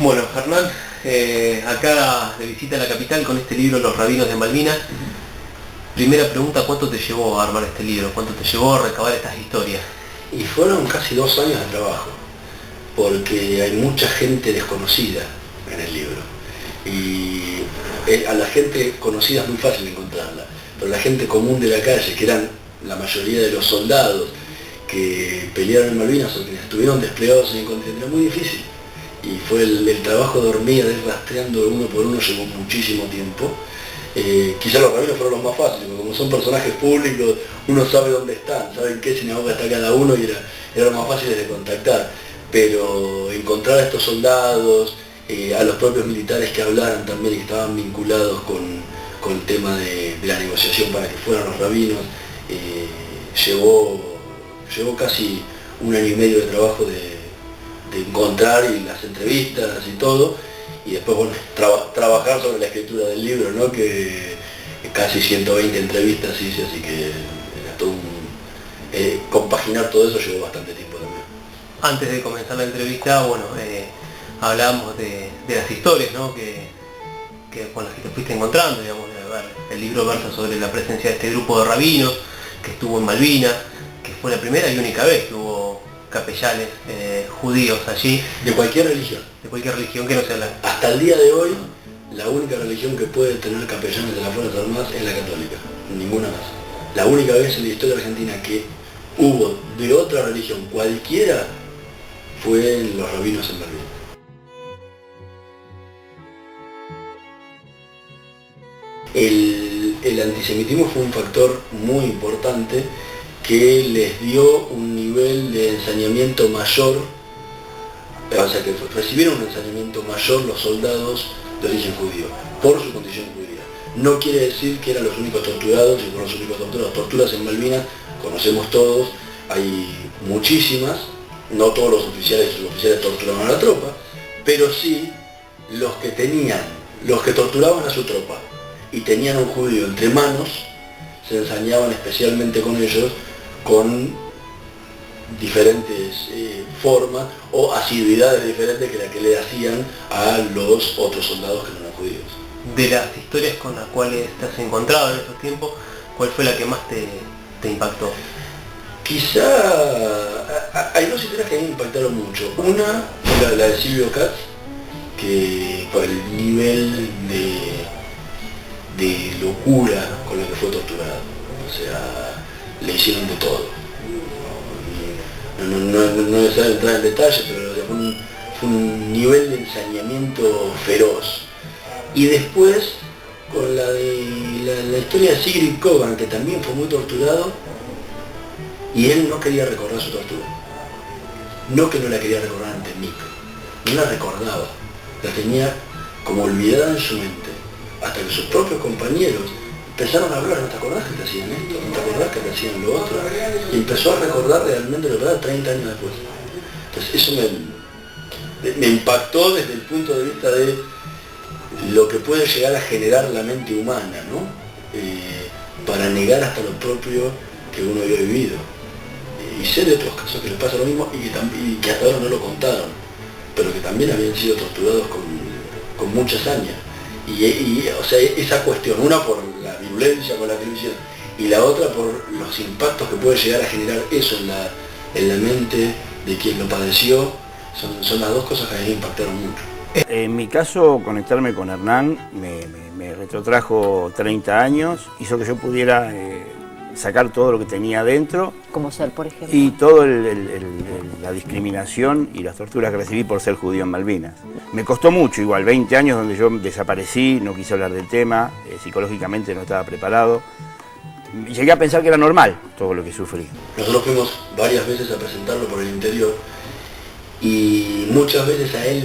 Bueno, Hernán, acá de visita a la capital con este libro Los Rabinos de Malvinas. Primera pregunta, ¿cuánto te llevó a armar este libro? ¿Cuánto te llevó a recabar estas historias? Y fueron casi 2 años de trabajo, porque hay mucha gente desconocida en el libro. Y a la gente conocida es muy fácil encontrarla, pero la gente común de la calle, que eran la mayoría de los soldados que pelearon en Malvinas o que estuvieron desplegados en el continente, era muy difícil. Y fue el trabajo de hormiga, de ir rastreando uno por uno, llevó muchísimo tiempo. Quizá los rabinos fueron los más fáciles, porque como son personajes públicos, uno sabe dónde están, sabe en qué sinagoga está cada uno y era lo más fácil de contactar. Pero encontrar a estos soldados, a los propios militares que hablaran también y que estaban vinculados con el tema de la negociación para que fueran los rabinos, llevó casi 1 año y medio de trabajo de encontrar y las entrevistas y todo, y después bueno, trabajar sobre la escritura del libro, ¿no? Que casi 120 entrevistas hice, así que era todo compaginar todo eso llevó bastante tiempo también. Antes de comenzar la entrevista, bueno, hablábamos de las historias, ¿no? Con las que te fuiste encontrando, digamos, el libro versa sobre la presencia de este grupo de rabinos que estuvo en Malvinas, que fue la primera y única vez que hubo capellanes judíos allí. De cualquier religión. De cualquier religión que no sea la... Hasta el día de hoy, la única religión que puede tener capellanes de las Fuerzas Armadas es la católica, ninguna más. La única vez en la historia argentina que hubo de otra religión cualquiera fue en los rabinos en Malvinas. El antisemitismo fue un factor muy importante que les dio un nivel de ensañamiento mayor, o sea que recibieron un ensañamiento mayor los soldados de origen judío, por su condición judía. No quiere decir que eran los únicos torturados y fueron los únicos torturados. Torturas en Malvinas conocemos todos, hay muchísimas, no todos los oficiales y suboficiales torturaban a la tropa, pero sí los que torturaban a su tropa y tenían a un judío entre manos, se ensañaban especialmente con ellos, con diferentes formas o asiduidades diferentes que la que le hacían a los otros soldados que no eran judíos. De las historias con las cuales te has encontrado en estos tiempos, ¿cuál fue la que más te impactó? Quizá hay dos historias que a mí me impactaron mucho. Una fue la de Silvio Katz, que por el nivel de locura con la que fue torturado. O sea, le hicieron de todo. No es necesario entrar en detalle, pero fue un nivel de ensañamiento feroz. Y después, con la historia de Sigrid Kogan, que también fue muy torturado, y él no quería recordar su tortura. No que no la quería recordar ante mí, no la recordaba, la tenía como olvidada en su mente, hasta que sus propios compañeros empezaron a hablar: ¿no te acordás que te hacían esto? ¿No te acordás que te hacían lo otro? Y empezó a recordar realmente lo que era 30 años después. Entonces eso me impactó desde el punto de vista de lo que puede llegar a generar la mente humana, ¿no? Para negar hasta lo propio que uno había vivido. Y sé de otros casos que les pasa lo mismo y que hasta ahora no lo contaron, pero que también habían sido torturados con mucha hazaña. O sea, esa cuestión, una por la virulencia con la televisión y la otra por los impactos que puede llegar a generar eso en la mente de quien lo padeció, son las dos cosas que a mí me impactaron mucho. En mi caso, conectarme con Hernán me retrotrajo 30 años, hizo que yo pudiera sacar todo lo que tenía adentro. Como ser, por ejemplo. Y toda la discriminación y las torturas que recibí por ser judío en Malvinas. Me costó mucho, igual, 20 años donde yo desaparecí, no quise hablar del tema, psicológicamente no estaba preparado. Llegué a pensar que era normal todo lo que sufrí. Nosotros fuimos varias veces a presentarlo por el interior y muchas veces a él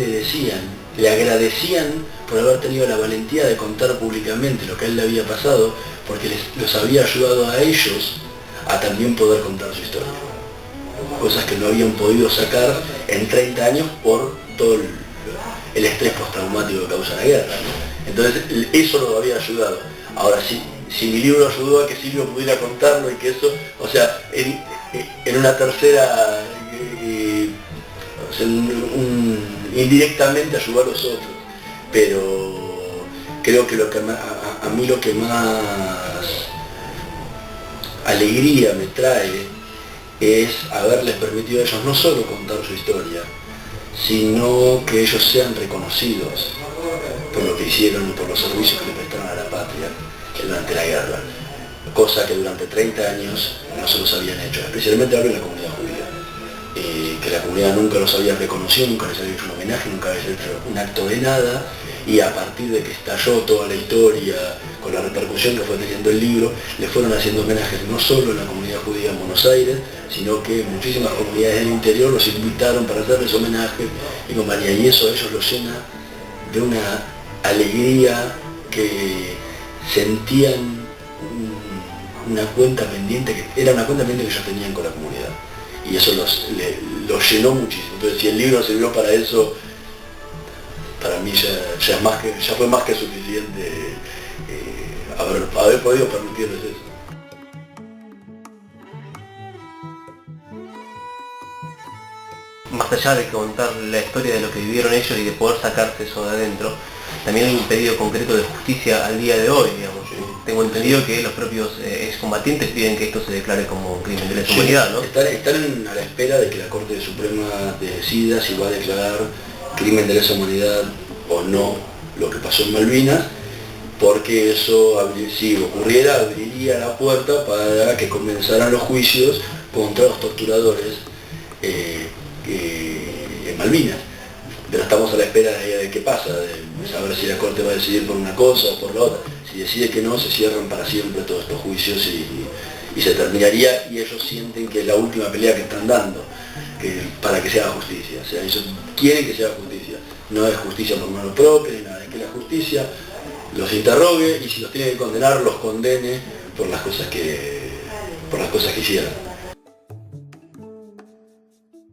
le agradecían por haber tenido la valentía de contar públicamente lo que a él le había pasado, porque los había ayudado a ellos a también poder contar su historia. Cosas que no habían podido sacar en 30 años por todo el estrés postraumático que causa la guerra, ¿no? Entonces eso lo había ayudado. Ahora si mi libro ayudó a que Silvio pudiera contarlo y que eso, o sea, en una tercera, indirectamente ayudó a los otros. Pero creo que a mí lo que más alegría me trae es haberles permitido a ellos no solo contar su historia, sino que ellos sean reconocidos por lo que hicieron y por los servicios que le prestaron a la patria durante la guerra, cosa que durante 30 años no se los habían hecho, especialmente ahora en la comunidad judía, que la comunidad nunca los había reconocido, nunca les había hecho un homenaje, nunca había hecho un acto de nada, y a partir de que estalló toda la historia, con la repercusión que fue teniendo el libro, le fueron haciendo homenajes no solo en la comunidad judía en Buenos Aires, sino que muchísimas comunidades del interior los invitaron para hacerles homenaje y compañía, y eso a ellos los llena de una alegría que sentían una cuenta pendiente, que era una cuenta pendiente que ellos tenían con la comunidad, y eso los llenó muchísimo. Entonces, si el libro sirvió para eso, para mí ya fue más que suficiente haber podido permitirles eso. Más allá de contar la historia de lo que vivieron ellos y de poder sacarse eso de adentro, también hay un pedido concreto de justicia al día de hoy, digamos. Tengo entendido que los propios excombatientes piden que esto se declare como crimen de lesa humanidad, ¿no? Están a la espera de que la Corte Suprema decida si va a declarar crimen de lesa humanidad o no lo que pasó en Malvinas, porque eso, si ocurriera, abriría la puerta para que comenzaran los juicios contra los torturadores en Malvinas. Pero estamos a la espera de qué pasa, de saber si la Corte va a decidir por una cosa o por la otra. Si decide que no, se cierran para siempre todos estos juicios y se terminaría, y ellos sienten que es la última pelea que están dando para que se haga justicia. O sea, ellos quieren que se haga justicia. No es justicia por mano propia, ni nada, es que la justicia los interrogue y si los tiene que condenar, los condene por las cosas que hicieron.